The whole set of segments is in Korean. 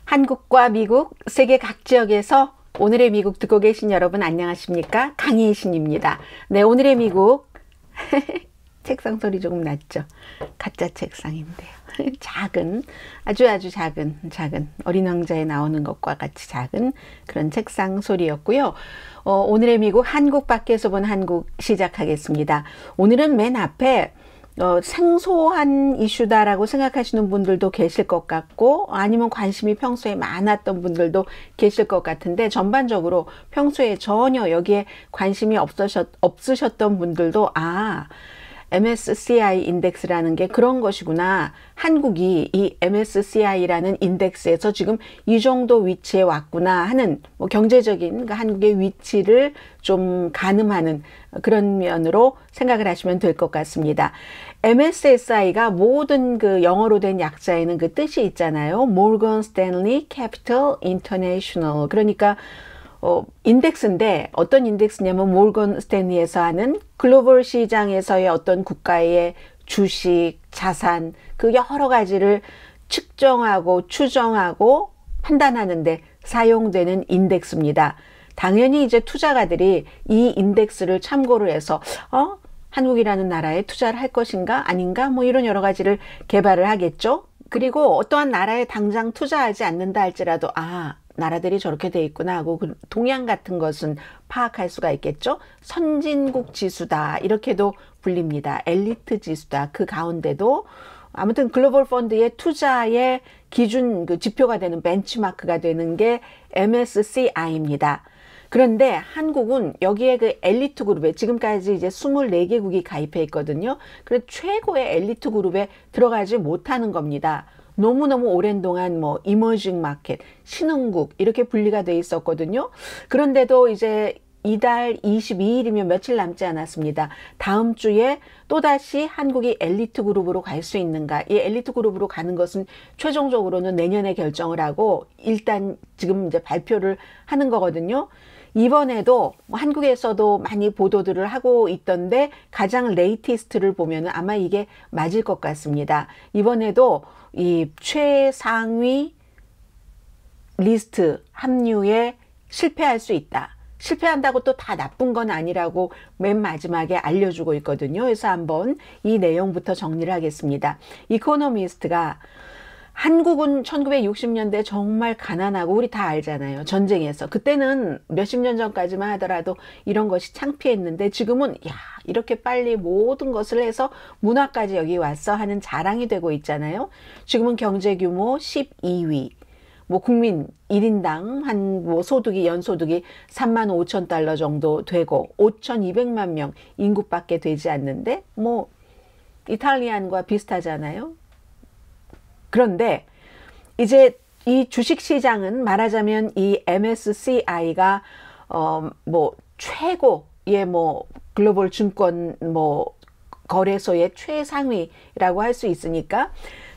한국과 미국, 세계 각 지역에서 오늘의 미국 듣고 계신 여러분 안녕하십니까? 강희신입니다. 네, 오늘의 미국 책상 소리 조금 났죠? 가짜 책상인데요. 작은, 아주 작은 어린 왕자에 나오는 것과 같이 작은 그런 책상 소리였고요. 오늘의 미국 한국 밖에서 본 한국 시작하겠습니다. 오늘은 맨 앞에 생소한 이슈다라고 생각하시는 분들도 계실 것 같고 아니면 관심이 평소에 많았던 분들도 계실 것 같은데 전반적으로 평소에 전혀 여기에 관심이 없으셨던 분들도 MSCI 인덱스라는 게 그런 것이구나. 한국이 이 MSCI라는 인덱스에서 지금 이 정도 위치에 왔구나 하는 경제적인 그러니까 한국의 위치를 좀 가늠하는 그런 면으로 생각을 하시면 될 것 같습니다. MSCI가 모든 그 영어로 된 약자에는 그 뜻이 있잖아요. Morgan Stanley Capital International. 그러니까 인덱스인데 어떤 인덱스냐면 모건 스탠리에서 하는 글로벌 시장에서의 어떤 국가의 주식, 자산 그 여러 가지를 측정하고 추정하고 판단하는데 사용되는 인덱스입니다. 당연히 이제 투자가들이 이 인덱스를 참고를 해서 한국이라는 나라에 투자를 할 것인가 아닌가 뭐 이런 여러 가지를 개발을 하겠죠. 그리고 어떠한 나라에 당장 투자하지 않는다 할지라도 나라들이 저렇게 돼 있구나 하고 그 동향 같은 것은 파악할 수가 있겠죠. 선진국 지수다 이렇게도 불립니다. 엘리트 지수다. 그 가운데도 아무튼 글로벌 펀드의 투자의 기준 그 지표가 되는 벤치마크가 되는 게 MSCI입니다. 그런데 한국은 여기에 그 엘리트 그룹에 지금까지 이제 24개국이 가입해 있거든요. 그래서 최고의 엘리트 그룹에 들어가지 못하는 겁니다. 너무너무 오랜 동안 이머징 마켓, 신흥국 이렇게 분리가 돼 있었거든요. 그런데도 이제 이달 22일이면 며칠 남지 않았습니다. 다음 주에 또다시 한국이 엘리트 그룹으로 갈 수 있는가? 이 엘리트 그룹으로 가는 것은 최종적으로는 내년에 결정을 하고 일단 지금 이제 발표를 하는 거거든요. 이번에도 한국에서도 많이 보도들을 하고 있던데 가장 레이티스트를 보면 아마 이게 맞을 것 같습니다. 이번에도 이 최상위 리스트 합류에 실패할 수 있다. 실패한다고 또 다 나쁜 건 아니라고 맨 마지막에 알려주고 있거든요. 그래서 한번 이 내용부터 정리를 하겠습니다. 이코노미스트가 한국은 1960년대 정말 가난하고 우리 다 알잖아요. 전쟁에서. 그때는 몇십 년 전까지만 하더라도 이런 것이 창피했는데 지금은 이렇게 빨리 모든 것을 해서 문화까지 여기 왔어 하는 자랑이 되고 있잖아요. 지금은 경제 규모 12위. 국민 1인당 소득이 연소득이 3만 5천 달러 정도 되고 5,200만 명 인구밖에 되지 않는데 이탈리안과 비슷하잖아요. 그런데 이제 이 주식시장은 말하자면 이 MSCI가 최고의 글로벌 증권 거래소의 최상위라고 할 수 있으니까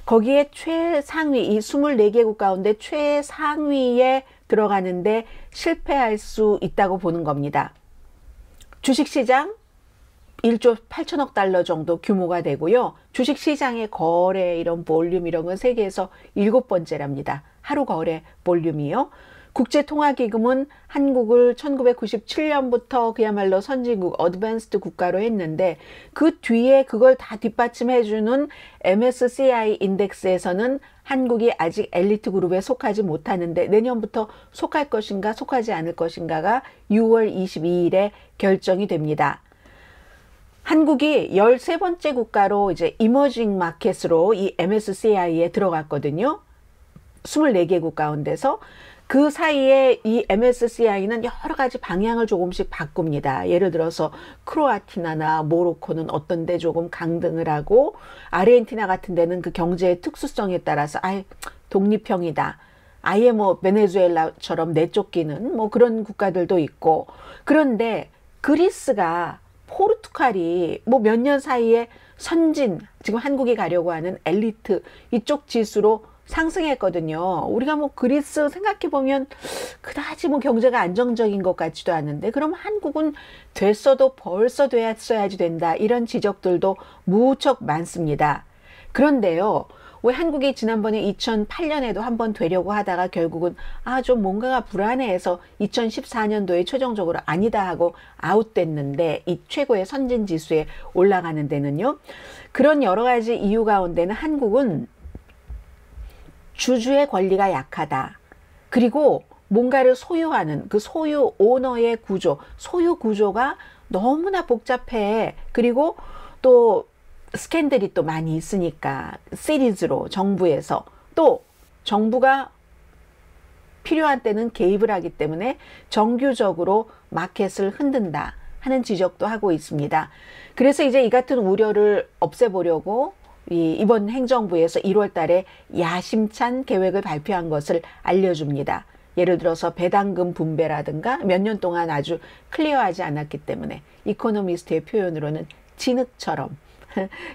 거기에 최상위 이 24개국 가운데 최상위에 들어가는데 실패할 수 있다고 보는 겁니다. 주식시장 1조 8천억 달러 정도 규모가 되고요. 주식시장의 거래 이런 볼륨 이런 건 세계에서 7번째랍니다. 하루 거래 볼륨이요. 국제통화기금은 한국을 1997년부터 그야말로 선진국, 어드밴스드 국가로 했는데 그 뒤에 그걸 다 뒷받침해주는 MSCI 인덱스에서는 한국이 아직 엘리트 그룹에 속하지 못하는데 내년부터 속할 것인가 속하지 않을 것인가가 6월 22일에 결정이 됩니다. 한국이 13번째 국가로 이제 이머징 마켓으로 이 MSCI에 들어갔거든요. 24개국 가운데서. 그 사이에 이 MSCI는 여러 가지 방향을 조금씩 바꿉니다. 예를 들어서 크로아티나나 모로코는 어떤 데 조금 강등을 하고 아르헨티나 같은 데는 그 경제의 특수성에 따라서 독립형이다. 아예 베네수엘라처럼 내쫓기는 그런 국가들도 있고 그런데 그리스가 포르투갈이 몇 년 사이에 선진 지금 한국이 가려고 하는 엘리트 이쪽 지수로 상승했거든요. 우리가 그리스 생각해보면 그다지 경제가 안정적인 것 같지도 않은데 그럼 한국은 됐어도 벌써 됐어야지 된다 이런 지적들도 무척 많습니다. 그런데요 왜 한국이 지난번에 2008년에도 한번 되려고 하다가 결국은 좀 뭔가가 불안해해서 2014년도에 최종적으로 아니다 하고 아웃됐는데, 이 최고의 선진 지수에 올라가는 데는요. 그런 여러 가지 이유 가운데는 한국은 주주의 권리가 약하다. 그리고 뭔가를 소유하는 그 소유 오너의 구조, 소유 구조가 너무나 복잡해. 그리고 또 스캔들이 또 많이 있으니까 시리즈로 정부에서, 또 정부가 필요한 때는 개입을 하기 때문에 정규적으로 마켓을 흔든다 하는 지적도 하고 있습니다. 그래서 이제 이 같은 우려를 없애보려고 이번 행정부에서 1월 달에 야심찬 계획을 발표한 것을 알려줍니다. 예를 들어서 배당금 분배라든가 몇 년 동안 아주 클리어하지 않았기 때문에 이코노미스트의 표현으로는 진흙처럼.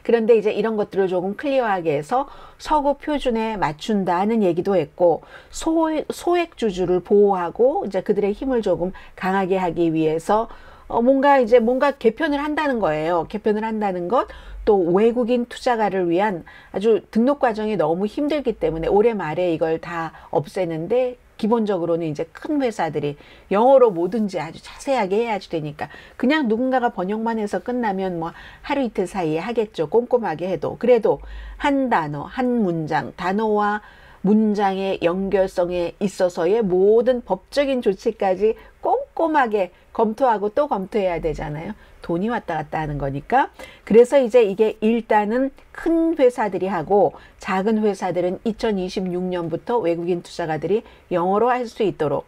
그런데 이제 이런 것들을 조금 클리어하게 해서 서구 표준에 맞춘다는 얘기도 했고, 소액주주를 보호하고 이제 그들의 힘을 조금 강하게 하기 위해서 뭔가 개편을 한다는 거예요. 개편을 한다는 것, 또 외국인 투자가를 위한 아주 등록 과정이 너무 힘들기 때문에 올해 말에 이걸 다 없애는데, 기본적으로는 이제 큰 회사들이 영어로 뭐든지 아주 자세하게 해야지 되니까 그냥 누군가가 번역만 해서 끝나면 뭐 하루 이틀 사이에 하겠죠. 꼼꼼하게 해도. 그래도 한 단어, 한 문장, 단어와 문장의 연결성에 있어서의 모든 법적인 조치까지 꼼꼼하게 검토하고 또 검토해야 되잖아요. 돈이 왔다 갔다 하는 거니까. 그래서 이제 이게 일단은 큰 회사들이 하고, 작은 회사들은 2026년부터 외국인 투자가들이 영어로 할 수 있도록.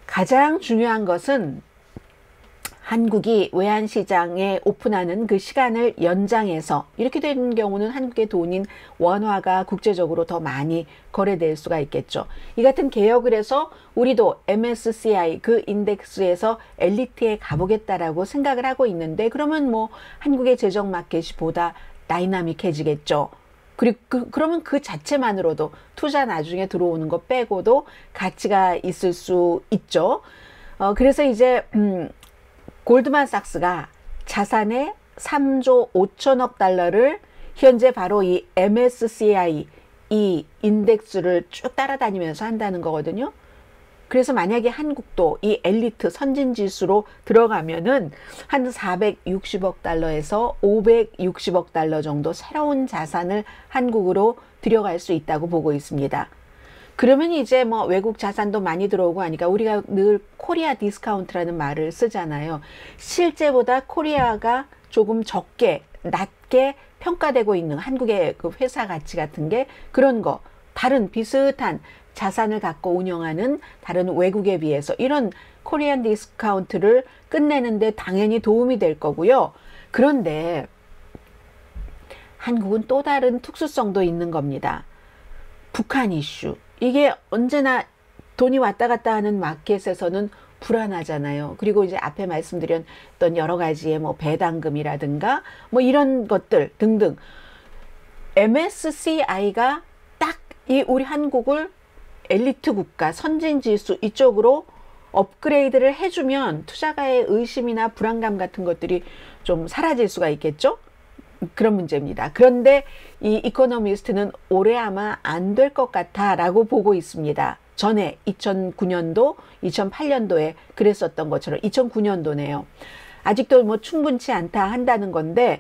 가장 중요한 것은 한국이 외환시장에 오픈하는 그 시간을 연장해서, 이렇게 되는 경우는 한국의 돈인 원화가 국제적으로 더 많이 거래될 수가 있겠죠. 이 같은 개혁을 해서 우리도 MSCI 그 인덱스에서 엘리트에 가보겠다라고 생각을 하고 있는데, 그러면 뭐 한국의 재정 마켓이 보다 다이나믹해지겠죠. 그리고 그러면 그 자체만으로도 투자 나중에 들어오는 거 빼고도 가치가 있을 수 있죠. 그래서 이제 골드만삭스가 자산의 3조 5천억 달러를 현재 바로 이 MSCI 이 인덱스를 쭉 따라다니면서 한다는 거거든요. 그래서 만약에 한국도 이 엘리트 선진지수로 들어가면은 한 460억 달러에서 560억 달러 정도 새로운 자산을 한국으로 들여갈 수 있다고 보고 있습니다. 그러면 이제 뭐 외국 자산도 많이 들어오고 하니까 우리가 늘 코리아 디스카운트라는 말을 쓰잖아요. 실제보다 코리아가 조금 적게, 낮게 평가되고 있는 한국의 그 회사 가치 같은 게, 그런 거, 다른 비슷한 자산을 갖고 운영하는 다른 외국에 비해서 이런 코리안 디스카운트를 끝내는데 당연히 도움이 될 거고요. 그런데 한국은 또 다른 특수성도 있는 겁니다. 북한 이슈. 이게 언제나 돈이 왔다 갔다 하는 마켓에서는 불안하잖아요. 그리고 이제 앞에 말씀드렸던 여러 가지의 뭐 배당금이라든가 뭐 이런 것들 등등. MSCI가 딱 이 우리 한국을 엘리트 국가, 선진지수 이쪽으로 업그레이드를 해주면 투자가의 의심이나 불안감 같은 것들이 좀 사라질 수가 있겠죠? 그런 문제입니다. 그런데 이 이코노미스트는 올해 아마 안 될 것 같아 라고 보고 있습니다. 전에 2009년도, 2008년도에 그랬었던 것처럼 2009년도네요. 아직도 뭐 충분치 않다 한다는 건데,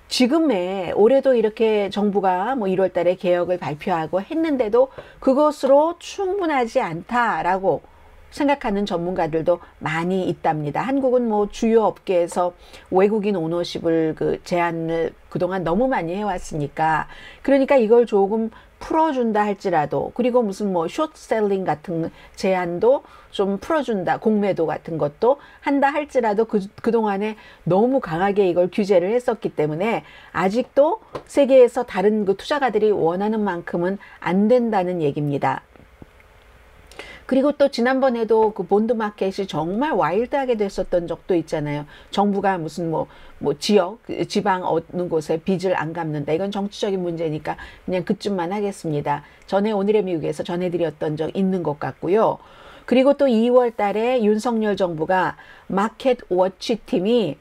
지금의 올해도 이렇게 정부가 뭐 1월 달에 개혁을 발표하고 했는데도 그것으로 충분하지 않다라고 생각하는 전문가들도 많이 있답니다. 한국은 뭐 주요 업계에서 외국인 오너십을 그 제한을 그동안 너무 많이 해왔으니까, 그러니까 이걸 조금 풀어준다 할지라도, 그리고 무슨 뭐 숏셀링 같은 제한도 좀 풀어준다, 공매도 같은 것도 한다 할지라도 그동안에 너무 강하게 이걸 규제를 했었기 때문에 아직도 세계에서 다른 그 투자가들이 원하는 만큼은 안 된다는 얘기입니다. 그리고 또 지난번에도 그 본드 마켓이 정말 와일드하게 됐었던 적도 있잖아요. 정부가 무슨 뭐 지역, 지방 어느 곳에 빚을 안 갚는다. 이건 정치적인 문제니까 그냥 그쯤만 하겠습니다. 전에 오늘의 미국에서 전해드렸던 적 있는 것 같고요. 그리고 또 2월 달에 윤석열 정부가 마켓 워치 팀이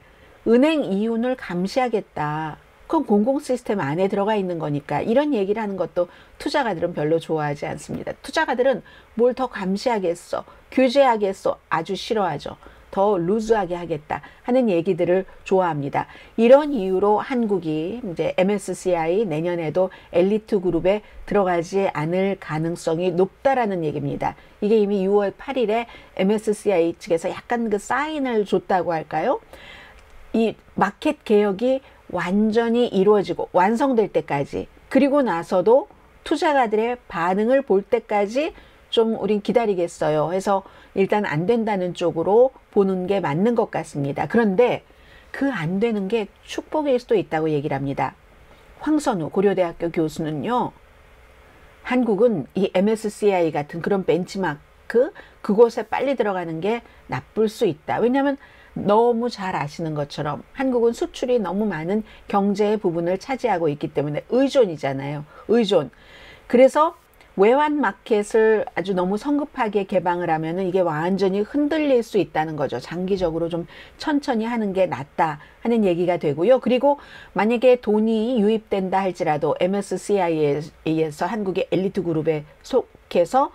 은행 이윤을 감시하겠다. 그건 공공 시스템 안에 들어가 있는 거니까 이런 얘기를 하는 것도 투자가들은 별로 좋아하지 않습니다. 투자가들은 뭘 더 감시하겠어, 규제하겠어 아주 싫어하죠. 더 루즈하게 하겠다 하는 얘기들을 좋아합니다. 이런 이유로 한국이 이제 MSCI 내년에도 엘리트 그룹에 들어가지 않을 가능성이 높다라는 얘기입니다. 이게 이미 6월 8일에 MSCI 측에서 약간 그 사인을 줬다고 할까요? 이 마켓 개혁이 완전히 이루어지고 완성될 때까지, 그리고 나서도 투자가들의 반응을 볼 때까지 좀 우린 기다리겠어요 해서 일단 안 된다는 쪽으로 보는 게 맞는 것 같습니다. 그런데 그 안 되는 게 축복일 수도 있다고 얘기를 합니다. 황선우 고려대학교 교수는요, 한국은 이 MSCI 같은 그런 벤치마크 그곳에 빨리 들어가는 게 나쁠 수 있다. 왜냐하면 너무 잘 아시는 것처럼 한국은 수출이 너무 많은 경제의 부분을 차지하고 있기 때문에 의존이잖아요. 의존. 그래서 외환 마켓을 아주 너무 성급하게 개방을 하면은 이게 완전히 흔들릴 수 있다는 거죠. 장기적으로 좀 천천히 하는 게 낫다 하는 얘기가 되고요. 그리고 만약에 돈이 유입된다 할지라도 MSCI에서 한국의 엘리트 그룹에 속해서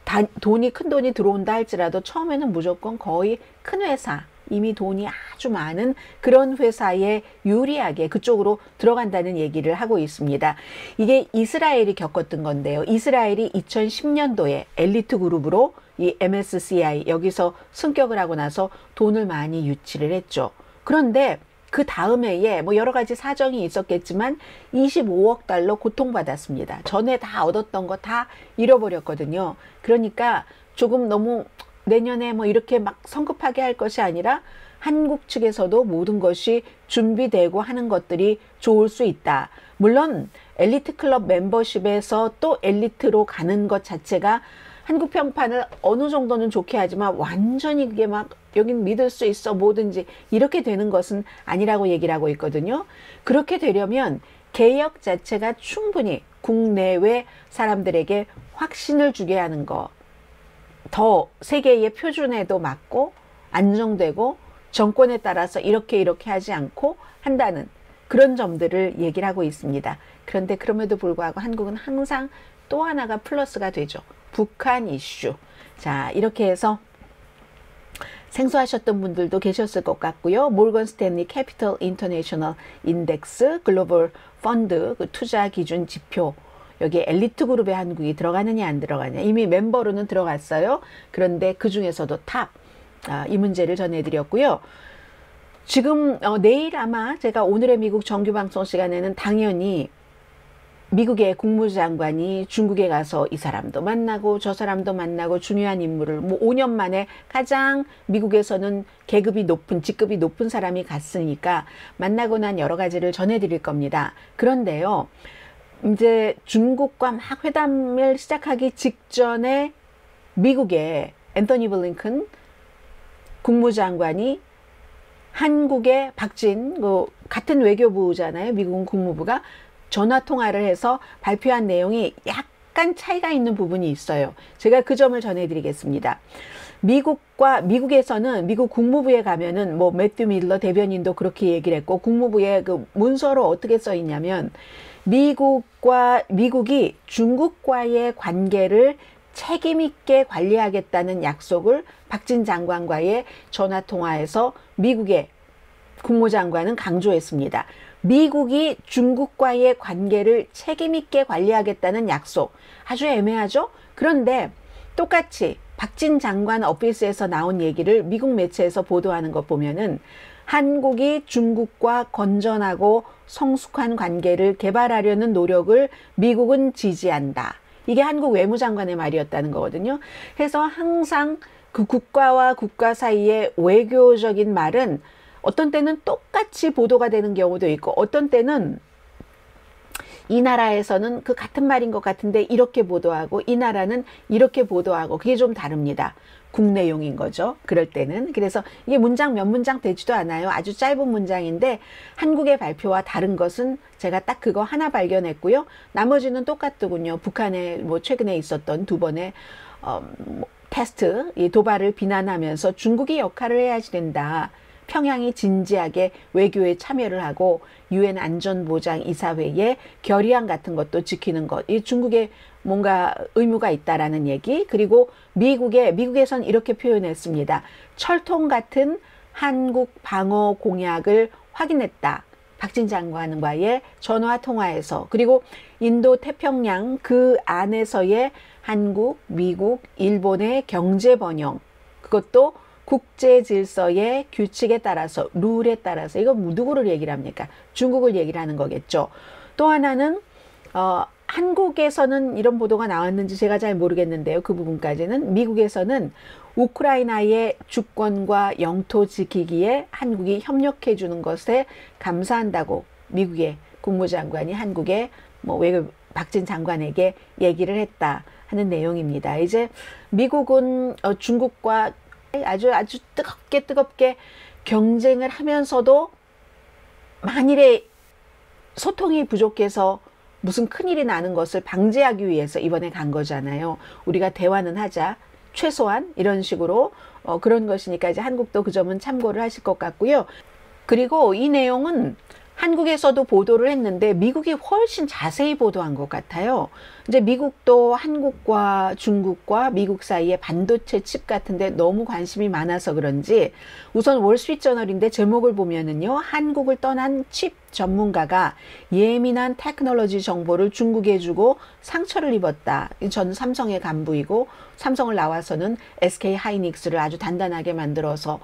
큰 돈이 들어온다 할지라도 처음에는 무조건 거의 큰 회사, 이미 돈이 아주 많은 그런 회사에 유리하게 그쪽으로 들어간다는 얘기를 하고 있습니다. 이게 이스라엘이 겪었던 건데요. 이스라엘이 2010년도에 엘리트 그룹으로 이 MSCI 여기서 승격을 하고 나서 돈을 많이 유치를 했죠. 그런데 그 다음 해에 뭐 여러 가지 사정이 있었겠지만 25억 달러 고통받았습니다. 전에 다 얻었던 거 다 잃어버렸거든요. 그러니까 조금 너무 내년에 뭐 이렇게 막 성급하게 할 것이 아니라 한국 측에서도 모든 것이 준비되고 하는 것들이 좋을 수 있다. 물론 엘리트 클럽 멤버십에서 또 엘리트로 가는 것 자체가 한국 평판을 어느 정도는 좋게 하지만 완전히 그게 막 여긴 믿을 수 있어 뭐든지 이렇게 되는 것은 아니라고 얘기를 하고 있거든요. 그렇게 되려면 개혁 자체가 충분히 국내외 사람들에게 확신을 주게 하는 거, 더 세계의 표준에도 맞고 안정되고 정권에 따라서 이렇게 하지 않고 한다는 그런 점들을 얘기를 하고 있습니다. 그런데 그럼에도 불구하고 한국은 항상 또 하나가 플러스가 되죠. 북한 이슈. 자, 이렇게 해서 생소하셨던 분들도 계셨을 것 같고요. 모건 스탠리 캐피털 인터내셔널 인덱스 글로벌 펀드 그 투자 기준 지표, 여기 엘리트 그룹에 한국이 들어가느냐 안 들어가냐, 이미 멤버로는 들어갔어요. 그런데 그 중에서도 탑, 이 문제를 전해드렸고요. 지금 내일 아마 제가 오늘의 미국 정규 방송 시간에는 당연히 미국의 국무장관이 중국에 가서 이 사람도 만나고 저 사람도 만나고 중요한 인물을 뭐 5년 만에 가장 미국에서는 계급이 높은, 직급이 높은 사람이 갔으니까 만나고 난 여러 가지를 전해드릴 겁니다. 그런데요, 이제 중국과 막 회담을 시작하기 직전에 미국의 앤서니 블링컨 국무장관이 한국의 박진, 같은 외교부잖아요. 미국은 국무부가 전화 통화를 해서 발표한 내용이 약간 차이가 있는 부분이 있어요. 제가 그 점을 전해드리겠습니다. 미국에서는 미국 국무부에 가면은 뭐 매튜 밀러 대변인도 그렇게 얘기를 했고, 국무부에 그 문서로 어떻게 써 있냐면 미국이 중국과의 관계를 책임 있게 관리하겠다는 약속을 박진 장관과의 전화 통화에서 미국의 국무장관은 강조했습니다. 미국이 중국과의 관계를 책임 있게 관리하겠다는 약속, 아주 애매하죠? 그런데 똑같이 박진 장관 오피스에서 나온 얘기를 미국 매체에서 보도하는 것 보면은 한국이 중국과 건전하고 성숙한 관계를 개발하려는 노력을 미국은 지지한다. 이게 한국 외무장관의 말이었다는 거거든요. 그래서 항상 그 국가와 국가 사이의 외교적인 말은 어떤 때는 똑같이 보도가 되는 경우도 있고, 어떤 때는 이 나라에서는 그 같은 말인 것 같은데 이렇게 보도하고 이 나라는 이렇게 보도하고, 그게 좀 다릅니다. 국내용인 거죠. 그럴 때는. 그래서 이게 문장 몇 문장 되지도 않아요. 아주 짧은 문장인데 한국의 발표와 다른 것은 제가 딱 그거 하나 발견했고요. 나머지는 똑같더군요. 북한에 뭐 최근에 있었던 두 번의 테스트, 이 도발을 비난하면서 중국이 역할을 해야지 된다. 평양이 진지하게 외교에 참여를 하고 유엔 안전보장이사회의 결의안 같은 것도 지키는 것. 이 중국에 뭔가 의무가 있다라는 얘기. 그리고 미국에선 이렇게 표현했습니다. 철통 같은 한국 방어 공약을 확인했다. 박진 장관과의 전화 통화에서. 그리고 인도 태평양 그 안에서의 한국, 미국, 일본의 경제 번영. 그것도 국제 질서의 규칙에 따라서, 룰에 따라서. 이거 누구를 얘기를 합니까? 중국을 얘기를 하는 거겠죠. 또 하나는 한국에서는 이런 보도가 나왔는지 제가 잘 모르겠는데요. 그 부분까지는. 미국에서는 우크라이나의 주권과 영토 지키기에 한국이 협력해 주는 것에 감사한다고 미국의 국무장관이 한국의 외교 박진 장관에게 얘기를 했다 하는 내용입니다. 이제 미국은 중국과 아주 뜨겁게 경쟁을 하면서도 만일에 소통이 부족해서 무슨 큰일이 나는 것을 방지하기 위해서 이번에 간 거잖아요. 우리가 대화는 하자. 최소한 이런 식으로 그런 것이니까 이제 한국도 그 점은 참고를 하실 것 같고요. 그리고 이 내용은 한국에서도 보도를 했는데 미국이 훨씬 자세히 보도한 것 같아요. 이제 미국도 한국과 중국과 미국 사이에 반도체 칩 같은데 너무 관심이 많아서 그런지 우선 월스트리트저널인데 제목을 보면은요. 한국을 떠난 칩 전문가가 예민한 테크놀로지 정보를 중국에 주고 상처를 입었다. 전 삼성의 간부이고 삼성을 나와서는 SK 하이닉스를 아주 단단하게 만들어서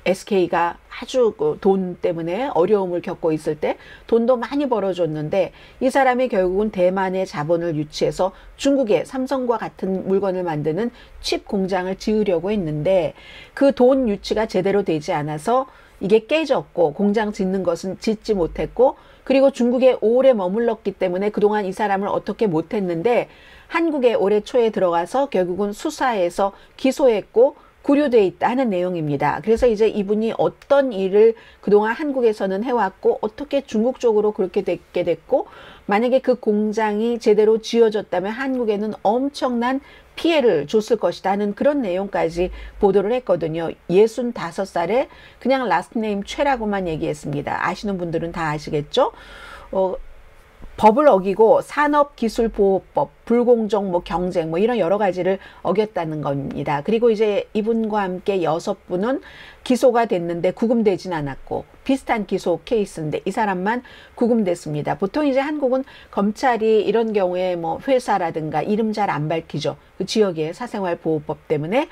SK가 아주 돈 때문에 어려움을 겪고 있을 때 돈도 많이 벌어줬는데 이 사람이 결국은 대만의 자본을 유치해서 중국에 삼성과 같은 물건을 만드는 칩 공장을 지으려고 했는데 그 돈 유치가 제대로 되지 않아서 이게 깨졌고 공장 짓는 것은 짓지 못했고 그리고 중국에 오래 머물렀기 때문에 그동안 이 사람을 어떻게 못했는데 한국에 올해 초에 들어가서 결국은 수사해서 기소했고 구류돼 있다 하는 내용입니다. 그래서 이제 이분이 어떤 일을 그동안 한국에서는 해왔고 어떻게 중국 쪽으로 그렇게 되게 됐고 만약에 그 공장이 제대로 지어졌다면 한국에는 엄청난 피해를 줬을 것이다 하는 그런 내용까지 보도를 했거든요. 65살에 그냥 라스트 네임 최라고만 얘기했습니다. 아시는 분들은 다 아시겠죠? 법을 어기고 산업기술보호법, 불공정 경쟁 이런 여러 가지를 어겼다는 겁니다. 그리고 이제 이분과 함께 6분은 기소가 됐는데 구금되진 않았고 비슷한 기소 케이스인데 이 사람만 구금됐습니다. 보통 이제 한국은 검찰이 이런 경우에 회사라든가 이름 잘 안 밝히죠. 그 지역의 사생활보호법 때문에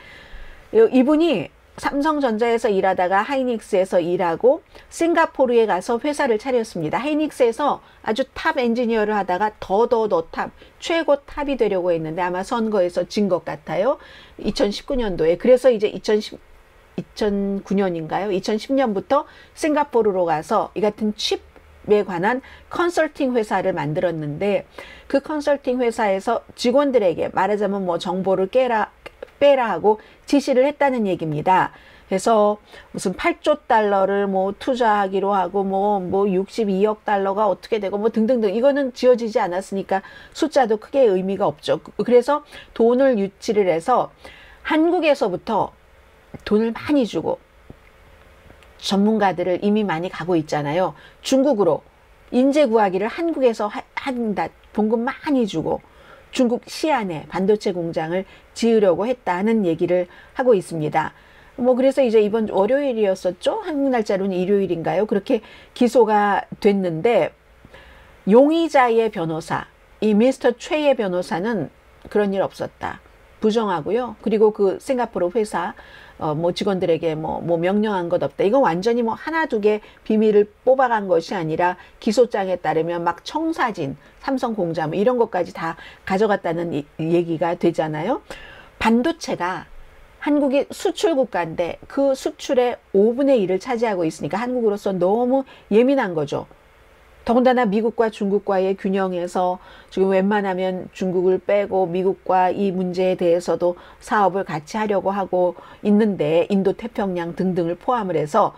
이분이 삼성전자에서 일하다가 하이닉스에서 일하고 싱가포르에 가서 회사를 차렸습니다. 하이닉스에서 아주 탑 엔지니어를 하다가 더 탑, 최고 탑이 되려고 했는데 아마 선거에서 진 것 같아요. 2019년도에. 그래서 이제 2009년인가요? 2010년부터 싱가포르로 가서 이 같은 칩에 관한 컨설팅 회사를 만들었는데 그 컨설팅 회사에서 직원들에게 말하자면 정보를 빼라 하고 지시를 했다는 얘기입니다. 그래서 무슨 8조 달러를 투자하기로 하고 62억 달러가 어떻게 되고 등등등 이거는 지어지지 않았으니까 숫자도 크게 의미가 없죠. 그래서 돈을 유치를 해서 한국에서부터 돈을 많이 주고 전문가들을 이미 많이 가고 있잖아요. 중국으로 인재 구하기를 한국에서 한다. 봉급 많이 주고 중국 시안에 반도체 공장을 지으려고 했다는 얘기를 하고 있습니다. 그래서 이제 이번 월요일이었었죠? 한국 날짜로는 일요일인가요? 그렇게 기소가 됐는데 용의자의 변호사, 이 미스터 최의 변호사는 그런 일 없었다. 부정하고요. 그리고 그 싱가포르 회사 직원들에게 명령한 것 없다. 이건 완전히 하나 두 개 비밀을 뽑아간 것이 아니라 기소장에 따르면 막 청사진, 삼성 공장 이런 것까지 다 가져갔다는 얘기가 되잖아요. 반도체가 한국이 수출 국가인데 그 수출의 5분의 1을 차지하고 있으니까 한국으로서 너무 예민한 거죠. 더군다나 미국과 중국과의 균형에서 지금 웬만하면 중국을 빼고 미국과 이 문제에 대해서도 사업을 같이 하려고 하고 있는데 인도 태평양 등등을 포함을 해서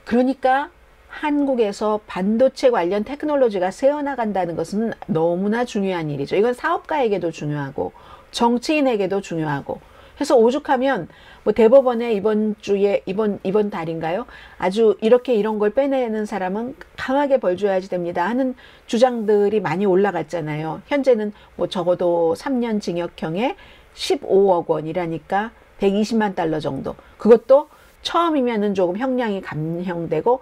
그러니까 한국에서 반도체 관련 테크놀로지가 새어나간다는 것은 너무나 중요한 일이죠. 이건 사업가에게도 중요하고 정치인에게도 중요하고 해서 오죽하면 뭐 대법원에 이번 주에 이번 달인가요? 아주 이렇게 이런 걸 빼내는 사람은 강하게 벌 줘야지 됩니다 하는 주장들이 많이 올라갔잖아요. 현재는 뭐 적어도 3년 징역형에 15억 원이라니까 120만 달러 정도. 그것도 처음이면은 조금 형량이 감형되고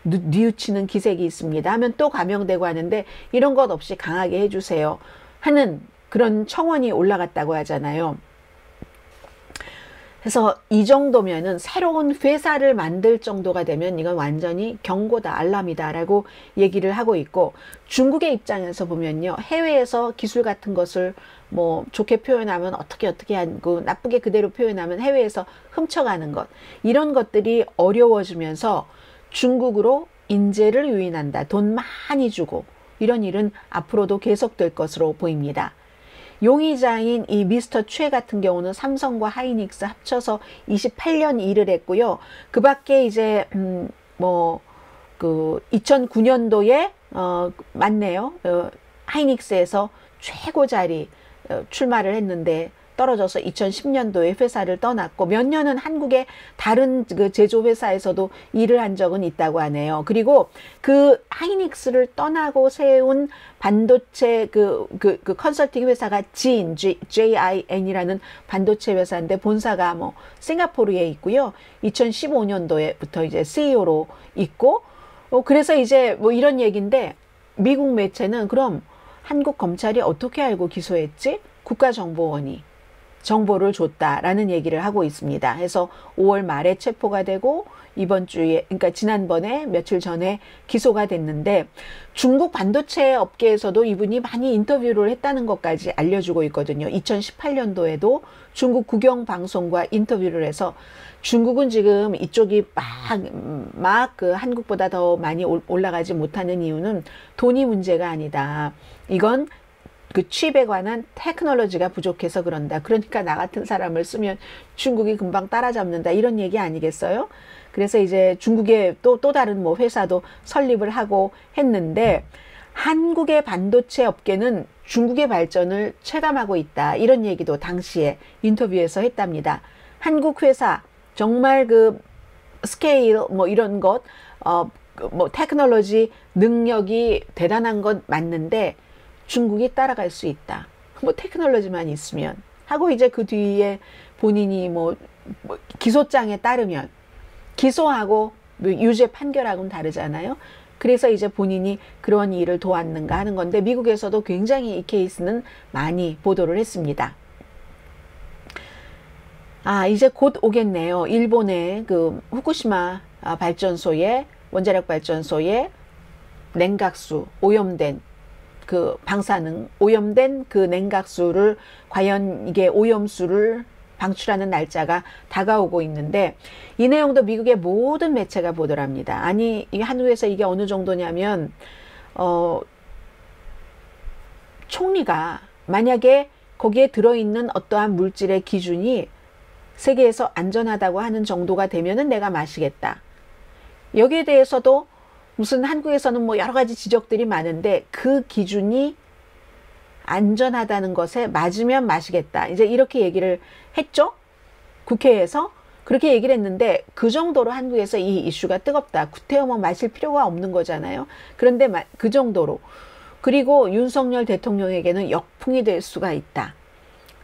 뉘우치는 기색이 있습니다 하면 또 감형되고 하는데, 이런 것 없이 강하게 해주세요 하는 그런 청원이 올라갔다고 하잖아요. 그래서 이 정도면은 새로운 회사를 만들 정도가 되면 이건 완전히 경고다, 알람이다 라고 얘기를 하고 있고, 중국의 입장에서 보면요, 해외에서 기술 같은 것을 뭐 좋게 표현하면 어떻게 하고 나쁘게 그대로 표현하면 해외에서 훔쳐가는 것, 이런 것들이 어려워지면서 중국으로 인재를 유인한다, 돈 많이 주고, 이런 일은 앞으로도 계속될 것으로 보입니다. 용의자인 이 미스터 최 같은 경우는 삼성과 하이닉스 합쳐서 28년 일을 했고요. 그 밖에 이제 그 2009년도에 맞네요. 하이닉스에서 최고 자리 출마를 했는데 떨어져서 2010년도에 회사를 떠났고, 몇 년은 한국의 다른 그 제조 회사에서도 일을 한 적은 있다고 하네요. 그리고 그 하이닉스를 떠나고 세운 반도체 그 컨설팅 회사가 JIN이라는 반도체 회사인데 본사가 뭐 싱가포르에 있고요. 2015년도에부터 이제 CEO로 있고, 그래서 이제 뭐 이런 얘기인데, 미국 매체는 그럼 한국 검찰이 어떻게 알고 기소했지? 국가정보원이 정보를 줬다라는 얘기를 하고 있습니다. 해서 5월 말에 체포가 되고 이번 주에, 그러니까 지난번에 며칠 전에 기소가 됐는데, 중국 반도체 업계에서도 이분이 많이 인터뷰를 했다는 것까지 알려주고 있거든요. 2018년도에도 중국 국영방송과 인터뷰를 해서, 중국은 지금 이쪽이 막 그 한국보다 더 많이 올라가지 못하는 이유는 돈이 문제가 아니다. 이건 그 칩에 관한 테크놀로지가 부족해서 그런다. 그러니까 나 같은 사람을 쓰면 중국이 금방 따라잡는다. 이런 얘기 아니겠어요? 그래서 이제 중국의 또 다른 뭐 회사도 설립을 하고 했는데, 한국의 반도체 업계는 중국의 발전을 체감하고 있다. 이런 얘기도 당시에 인터뷰에서 했답니다. 한국 회사 정말 그 스케일 뭐 이런 것, 뭐 테크놀로지 능력이 대단한 건 맞는데 중국이 따라갈 수 있다. 뭐 테크놀로지만 있으면 하고, 이제 그 뒤에 본인이 뭐 기소장에 따르면 기소하고 유죄 판결하고는 다르잖아요. 그래서 이제 본인이 그런 일을 도왔는가 하는 건데, 미국에서도 굉장히 이 케이스는 많이 보도를 했습니다. 이제 곧 오겠네요. 일본의 그 후쿠시마 발전소에, 원자력 발전소에 냉각수 오염된 그 방사능 오염된 그 냉각수를, 과연 이게 오염수를 방출하는 날짜가 다가오고 있는데, 이 내용도 미국의 모든 매체가 보도를 합니다. 아니, 이 한국에서 이게 어느 정도냐면 총리가 만약에 거기에 들어있는 어떠한 물질의 기준이 세계에서 안전하다고 하는 정도가 되면은 내가 마시겠다. 여기에 대해서도 무슨 한국에서는 뭐 여러 가지 지적들이 많은데, 그 기준이 안전하다는 것에 맞으면 마시겠다. 이제 이렇게 얘기를 했죠. 국회에서 그렇게 얘기를 했는데, 그 정도로 한국에서 이 이슈가 뜨겁다. 구태여 마실 필요가 없는 거잖아요. 그런데 그 정도로. 그리고 윤석열 대통령에게는 역풍이 될 수가 있다.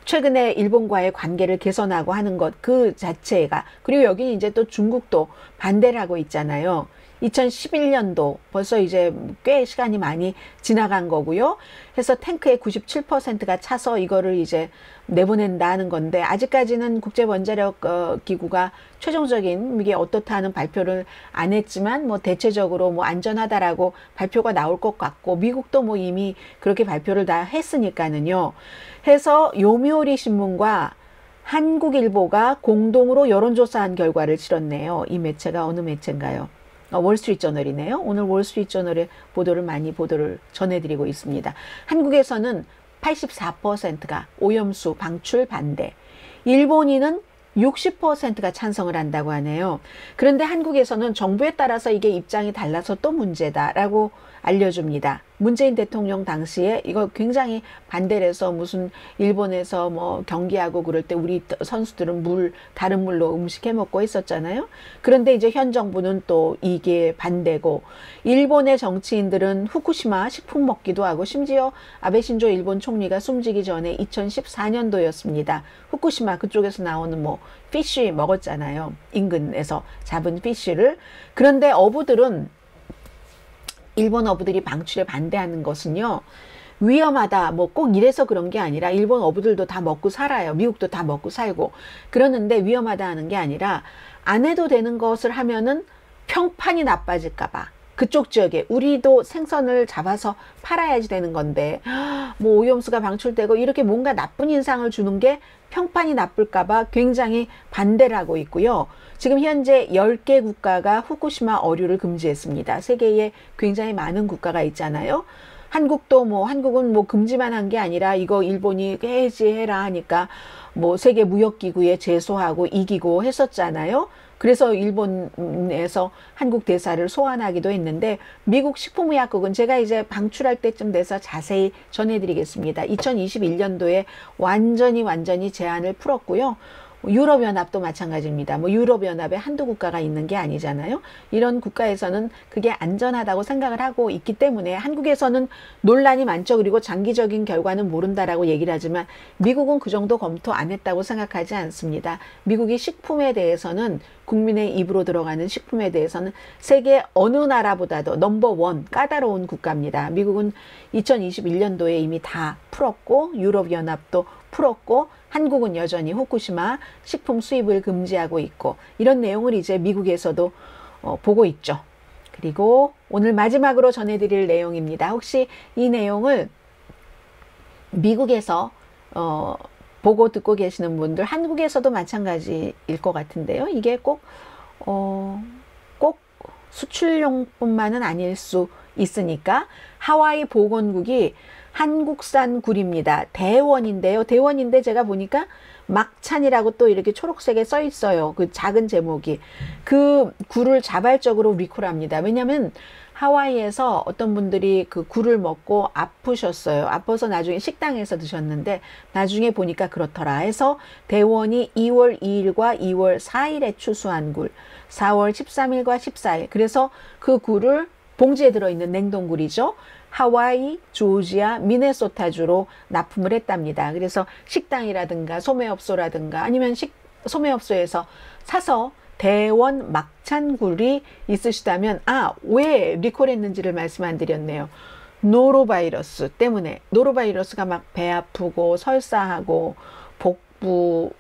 최근에 일본과의 관계를 개선하고 하는 것 그 자체가, 그리고 여기 이제 또 중국도 반대를 하고 있잖아요. 2011년도 벌써 이제 꽤 시간이 많이 지나간 거고요. 해서 탱크의 97%가 차서 이거를 이제 내보낸다 하는 건데, 아직까지는 국제원자력 기구가 최종적인 이게 어떻다 하는 발표를 안 했지만, 뭐 대체적으로 뭐 안전하다라고 발표가 나올 것 같고, 미국도 뭐 이미 그렇게 발표를 다 했으니까는요. 해서 요미우리 신문과 한국일보가 공동으로 여론조사한 결과를 치렀네요. 이 매체가 어느 매체인가요? 월스트리트저널이네요. 오늘 월스트리트저널의 보도를 전해드리고 있습니다. 한국에서는 84%가 오염수 방출 반대, 일본인은 60%가 찬성을 한다고 하네요. 그런데 한국에서는 정부에 따라서 이게 입장이 달라서 또 문제다라고 알려줍니다. 문재인 대통령 당시에 이거 굉장히 반대를 해서 무슨 일본에서 뭐 경기하고 그럴 때 우리 선수들은 다른 물로 음식 해 먹고 했었잖아요. 그런데 이제 현 정부는 또 이게 반대고, 일본의 정치인들은 후쿠시마 식품 먹기도 하고, 심지어 아베 신조 일본 총리가 숨지기 전에 2014년도였습니다. 후쿠시마 그쪽에서 나오는 뭐 피쉬 먹었잖아요. 인근에서 잡은 피쉬를. 그런데 어부들은, 일본 어부들이 방출에 반대하는 것은요, 위험하다 뭐 꼭 이래서 그런 게 아니라, 일본 어부들도 다 먹고 살아요. 미국도 다 먹고 살고. 그러는데 위험하다 하는 게 아니라, 안 해도 되는 것을 하면은 평판이 나빠질까 봐. 그쪽 지역에 우리도 생선을 잡아서 팔아야지 되는 건데 뭐 오염수가 방출되고 이렇게 뭔가 나쁜 인상을 주는 게 평판이 나쁠까 봐 굉장히 반대를 하고 있고요. 지금 현재 10개 국가가 후쿠시마 어류를 금지했습니다. 세계에 굉장히 많은 국가가 있잖아요. 한국은 뭐 금지만 한 게 아니라 이거 일본이 해지해라 하니까 뭐 세계 무역기구에 제소하고 이기고 했었잖아요. 그래서 일본에서 한국 대사를 소환하기도 했는데, 미국 식품의약국은 제가 이제 방출할 때쯤 돼서 자세히 전해드리겠습니다. 2021년도에 완전히 제한을 풀었고요. 유럽연합도 마찬가지입니다. 뭐 유럽연합에 한두 국가가 있는 게 아니잖아요. 이런 국가에서는 그게 안전하다고 생각을 하고 있기 때문에, 한국에서는 논란이 많죠. 그리고 장기적인 결과는 모른다라고 얘기를 하지만 미국은 그 정도 검토 안 했다고 생각하지 않습니다. 미국이 식품에 대해서는, 국민의 입으로 들어가는 식품에 대해서는 세계 어느 나라보다도 넘버원 까다로운 국가입니다. 미국은 2021년도에 이미 다 풀었고, 유럽연합도 풀었고, 한국은 여전히 후쿠시마 식품 수입을 금지하고 있고, 이런 내용을 이제 미국에서도 보고 있죠. 그리고 오늘 마지막으로 전해드릴 내용입니다. 혹시 이 내용을 미국에서 보고 듣고 계시는 분들, 한국에서도 마찬가지일 것 같은데요. 이게 꼭 수출용뿐만은 아닐 수 있으니까, 하와이 보건국이 한국산 굴입니다. 대원인데 제가 보니까 막찬이라고 또 이렇게 초록색에 써 있어요. 그 작은 제목이. 그 굴을 자발적으로 리콜합니다. 왜냐하면 하와이에서 어떤 분들이 그 굴을 먹고 아프셨어요. 아파서 나중에 식당에서 드셨는데 나중에 보니까 그렇더라 해서, 대원이 2월 2일과 2월 4일에 추수한 굴, 4월 13일과 14일, 그래서 그 굴을, 봉지에 들어있는 냉동굴이죠, 하와이, 조지아, 미네소타주로 납품을 했답니다. 그래서 식당이라든가 소매업소라든가 아니면 소매업소에서 사서 대원 막찬굴이 있으시다면, 왜 리콜했는지를 말씀 안 드렸네요. 노로바이러스 때문에. 노로바이러스가 막 배 아프고 설사하고 복부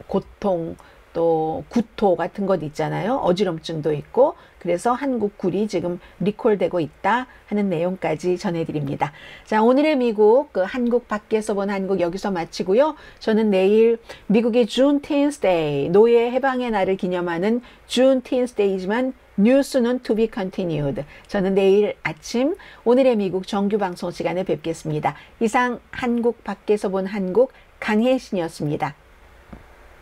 고통, 또 구토 같은 것 있잖아요. 어지럼증도 있고. 그래서 한국 굴이 지금 리콜되고 있다 하는 내용까지 전해드립니다. 자, 오늘의 미국, 한국 밖에서 본 한국 여기서 마치고요. 저는 내일 미국의 Juneteenth Day, 노예 해방의 날을 기념하는 Juneteenth Day이지만 뉴스는 to be continued. 저는 내일 아침 오늘의 미국 정규 방송 시간에 뵙겠습니다. 이상 한국 밖에서 본 한국 강혜신이었습니다.